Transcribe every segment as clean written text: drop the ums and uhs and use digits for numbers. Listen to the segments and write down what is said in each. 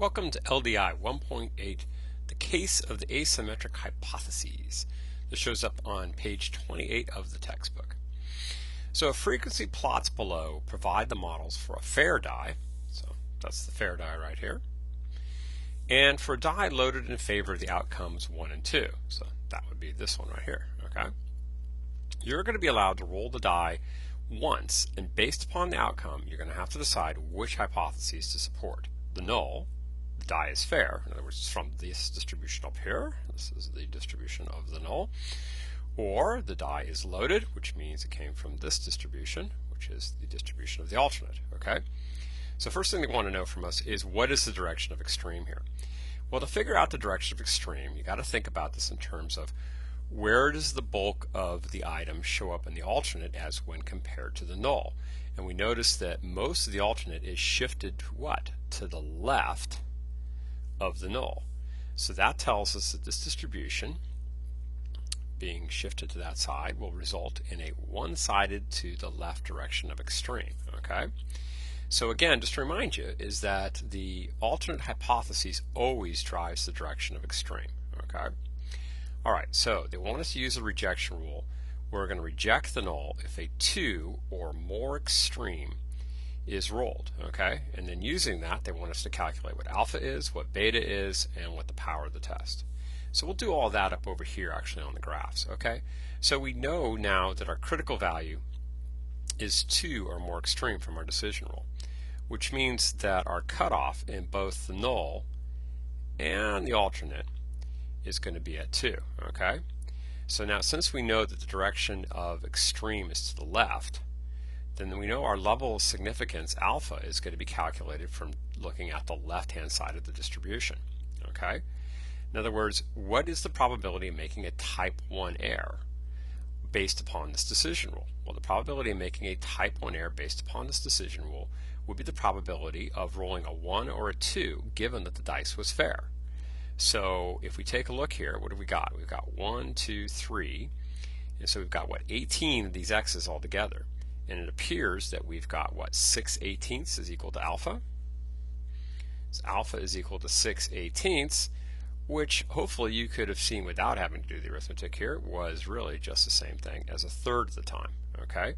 Welcome to LDI 1.8, the case of the asymmetric hypotheses. This shows up on page 28 of the textbook. So frequency plots below provide the models for a fair die, so that's the fair die right here, and for a die loaded in favor of the outcomes 1 and 2, so that would be this one right here, okay? You're going to be allowed to roll the die once, and based upon the outcome, you're going to have to decide which hypotheses to support. The null, the die is fair, in other words, it's from this distribution up here, this is the distribution of the null, or the die is loaded, which means it came from this distribution, which is the distribution of the alternate, okay? So first thing they want to know from us is what is the direction of extreme here? Well, to figure out the direction of extreme, you got to think about this in terms of where does the bulk of the item show up in the alternate as when compared to the null? And we notice that most of the alternate is shifted to what? To the left of the null. So that tells us that this distribution being shifted to that side will result in a one-sided to the left direction of extreme, okay? So again, just to remind you, is that the alternate hypothesis always drives the direction of extreme, okay? Alright, so they want us to use the rejection rule. We're going to reject the null if a 2 or more extreme is rolled, okay? And then using that, they want us to calculate what alpha is, what beta is, and what the power of the test. So we'll do all that up over here actually on the graphs, okay? So we know now that our critical value is 2 or more extreme from our decision rule, which means that our cutoff in both the null and the alternate is going to be at 2, okay? So now since we know that the direction of extreme is to the left, then we know our level of significance alpha is going to be calculated from looking at the left-hand side of the distribution, okay? In other words, what is the probability of making a type 1 error based upon this decision rule? Well, the probability of making a type 1 error based upon this decision rule would be the probability of rolling a 1 or a 2 given that the dice was fair. So if we take a look here, what have we got? We've got 1, 2, 3, and so we've got what, 18 of these x's all together. And it appears that we've got what, 6/18 is equal to alpha. So alpha is equal to 6/18, which hopefully you could have seen without having to do the arithmetic here, was really just the same thing as a third of the time, okay?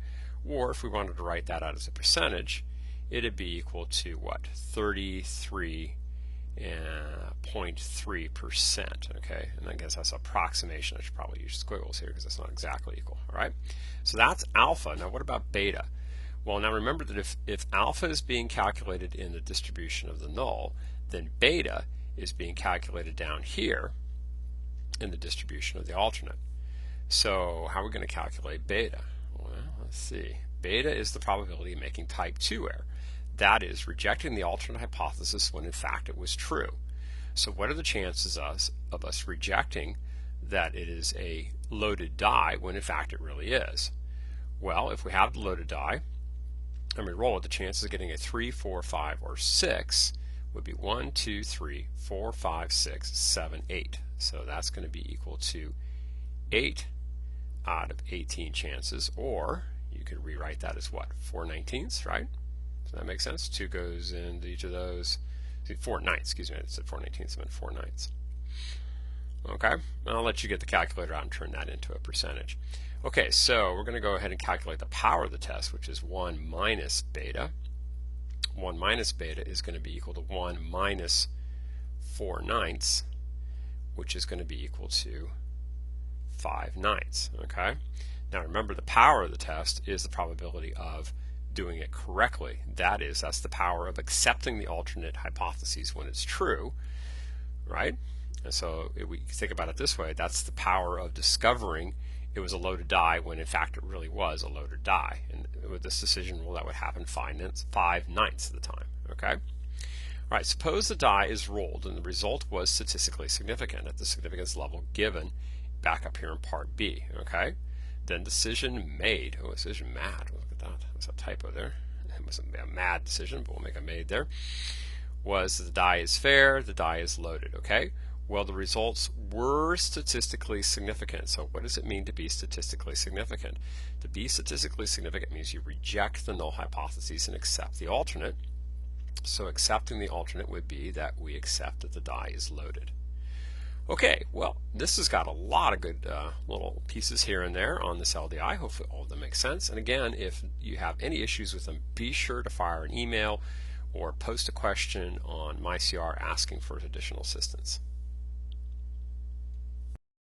Or if we wanted to write that out as a percentage, it'd be equal to what, 33.3%, okay? And I guess that's approximation. I should probably use squiggles here because it's not exactly equal, all right? So that's alpha. Now what about beta? Well, now remember that if alpha is being calculated in the distribution of the null, then beta is being calculated down here in the distribution of the alternate. So how are we going to calculate beta? Well, let's see. Beta is the probability of making type 2 error. That is, rejecting the alternate hypothesis when in fact it was true. So what are the chances of us rejecting that it is a loaded die when in fact it really is? Well, if we have the loaded die and we roll it, the chances of getting a 3, 4, 5, or 6 would be 1, 2, 3, 4, 5, 6, 7, 8. So that's going to be equal to 8 out of 18 chances, or you could rewrite that as what? 4/19, right? Does that make sense? 2 goes into each of those. 4/9, excuse me, I said 4/19, I meant 4/9. Okay, and I'll let you get the calculator out and turn that into a percentage. Okay, so we're going to go ahead and calculate the power of the test, which is 1 minus beta. 1 minus beta is going to be equal to 1 minus 4/9, which is going to be equal to 5/9, okay? Now remember, the power of the test is the probability of doing it correctly. That's the power of accepting the alternate hypotheses when it's true, right? And so if we think about it this way, that's the power of discovering it was a loaded die when in fact it really was a loaded die. And with this decision rule, that would happen 5/9 of the time, okay? All right, suppose the die is rolled and the result was statistically significant at the significance level given back up here in part B, okay? Then decision made. Oh, decision mad. Look at that. That's a typo there. It wasn't a mad decision, but we'll make a made there. Was the die is fair, the die is loaded, okay? Well, the results were statistically significant. So what does it mean to be statistically significant? To be statistically significant means you reject the null hypotheses and accept the alternate. So accepting the alternate would be that we accept that the die is loaded. Okay, well, this has got a lot of good little pieces here and there on this LDI. Hopefully all of them make sense. And again, if you have any issues with them, be sure to fire an email or post a question on MyCR asking for additional assistance.